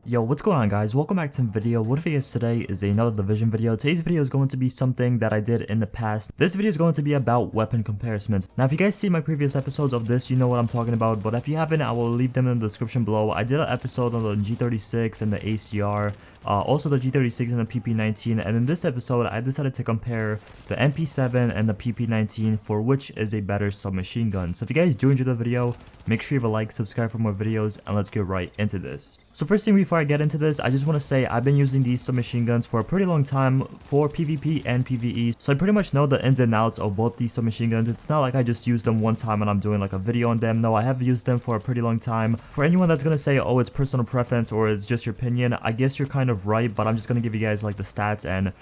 Yo, what's going on guys? Welcome back to the video. What if is today is another Division video. Today's video is going to be something that I did in the past. This video is going to be about weapon comparisons. Now if you guys see my previous episodes of this, you know what I'm talking about, but if you haven't, I will leave them in the description below. I did an episode on the G36 and the ACR, also the G36 and the PP-19, and in this episode I decided to compare the MP7 and the PP-19 for which is a better submachine gun. So if you guys do enjoy the video, make sure you have a like, subscribe for more videos, and let's get right into this. So first thing before I get into this, I just want to say I've been using these submachine guns for a pretty long time for PvP and PvE, so I pretty much know the ins and outs of both these submachine guns. It's not like I just used them one time and I'm doing like a video on them. No, I have used them for a pretty long time. For anyone that's gonna say, oh, it's personal preference or it's just your opinion, I guess you're kind of right, but I'm just gonna give you guys like the stats and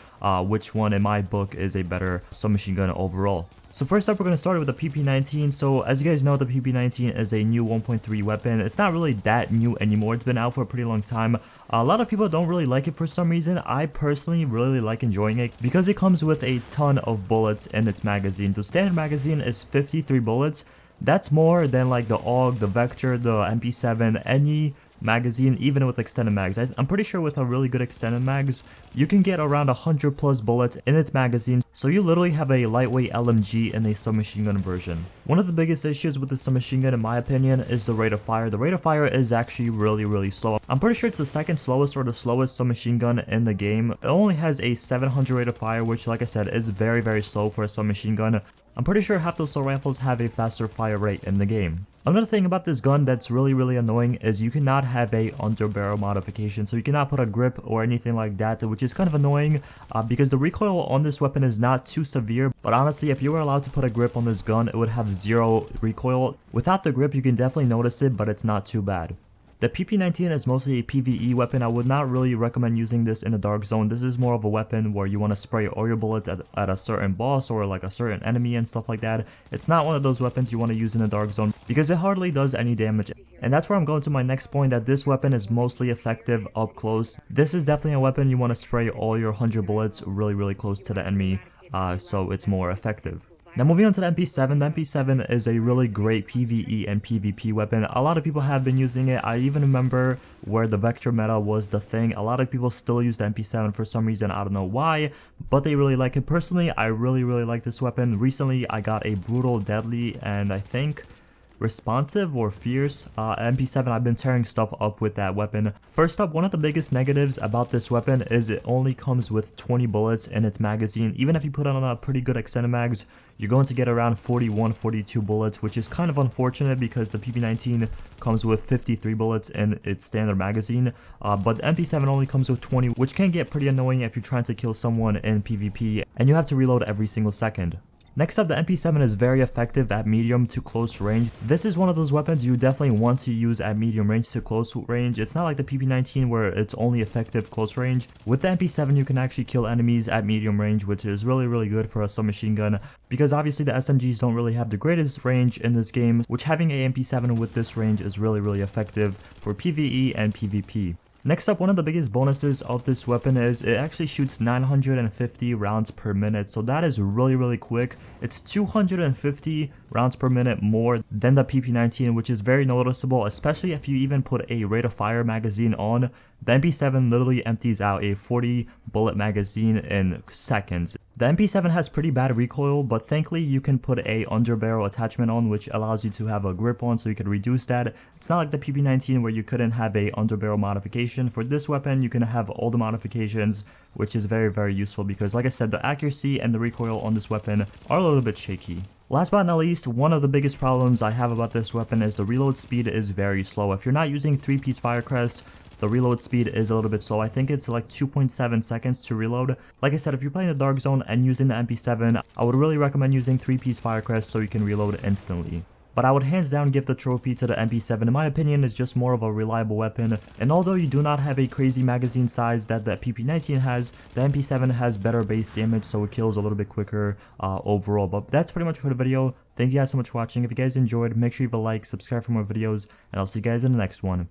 which one in my book is a better submachine gun overall. So first up, we're going to start with the PP-19. So as you guys know, the PP-19 is a new 1.3 weapon. It's not really that new anymore. It's been out for a pretty long time. A lot of people don't really like it for some reason. I personally really like enjoying it because it comes with a ton of bullets in its magazine. The standard magazine is 53 bullets. That's more than like the AUG, the Vector, the MP7, any magazine, even with extended mags. I'm pretty sure with a really good extended mags, you can get around 100 plus bullets in its magazine, so you literally have a lightweight LMG in a submachine gun version. One of the biggest issues with the submachine gun in my opinion is the rate of fire. The rate of fire is actually really slow. I'm pretty sure it's the second slowest or the slowest submachine gun in the game. It only has a 700 rate of fire, which like I said is very slow for a submachine gun. I'm pretty sure half the assault rifles have a faster fire rate in the game. Another thing about this gun that's really annoying is you cannot have a underbarrel modification, so you cannot put a grip or anything like that, which is kind of annoying because the recoil on this weapon is not too severe, but honestly if you were allowed to put a grip on this gun it would have 0 recoil. Without the grip you can definitely notice it, but it's not too bad. The PP-19 is mostly a PvE weapon. I would not really recommend using this in the dark zone. This is more of a weapon where you want to spray all your bullets at a certain boss or like a certain enemy and stuff like that. It's not one of those weapons you want to use in the dark zone because it hardly does any damage. And that's where I'm going to my next point, that this weapon is mostly effective up close. This is definitely a weapon you want to spray all your 100 bullets really close to the enemy, so it's more effective. Now moving on to the MP7, the MP7 is a really great PvE and PvP weapon. A lot of people have been using it. I even remember where the Vector meta was the thing. A lot of people still use the MP7 for some reason, I don't know why, but they really like it. Personally, I really like this weapon. Recently I got a brutal, deadly, and I think responsive or fierce MP7. I've been tearing stuff up with that weapon. First up, one of the biggest negatives about this weapon is it only comes with 20 bullets in its magazine. Even if you put on a pretty good extended mags, you're going to get around 41-42 bullets, which is kind of unfortunate because the PP-19 comes with 53 bullets in its standard magazine, but the MP7 only comes with 20, which can get pretty annoying if you're trying to kill someone in PvP and you have to reload every single second. Next up, the MP7 is very effective at medium to close range. This is one of those weapons you definitely want to use at medium range to close range. It's not like the PP-19 where it's only effective close range. With the MP7 you can actually kill enemies at medium range, which is really good for a submachine gun because obviously the SMGs don't really have the greatest range in this game, which having a MP7 with this range is really effective for PvE and PvP. Next up, one of the biggest bonuses of this weapon is it actually shoots 950 rounds per minute, so that is really quick. It's 250 rounds per minute more than the PP-19, which is very noticeable, especially if you even put a rate of fire magazine on. The MP7 literally empties out a 40 bullet magazine in seconds. The MP7 has pretty bad recoil, but thankfully you can put a underbarrel attachment on, which allows you to have a grip on, so you can reduce that. It's not like the PP-19 where you couldn't have a underbarrel modification. For this weapon you can have all the modifications, which is very useful because like I said, the accuracy and the recoil on this weapon are a little bit shaky. Last but not least, one of the biggest problems I have about this weapon is the reload speed is very slow. If you're not using 3-piece Firecrest, the reload speed is a little bit slow. I think it's like 2.7 seconds to reload. Like I said, if you're playing the dark zone and using the MP7, I would really recommend using 3-piece Firecrest so you can reload instantly. But I would hands down give the trophy to the MP7. In my opinion, it's just more of a reliable weapon, and although you do not have a crazy magazine size that the PP-19 has, the MP7 has better base damage, so it kills a little bit quicker overall. But that's pretty much for the video. Thank you guys so much for watching. If you guys enjoyed, make sure you leave a like, subscribe for more videos, and I'll see you guys in the next one.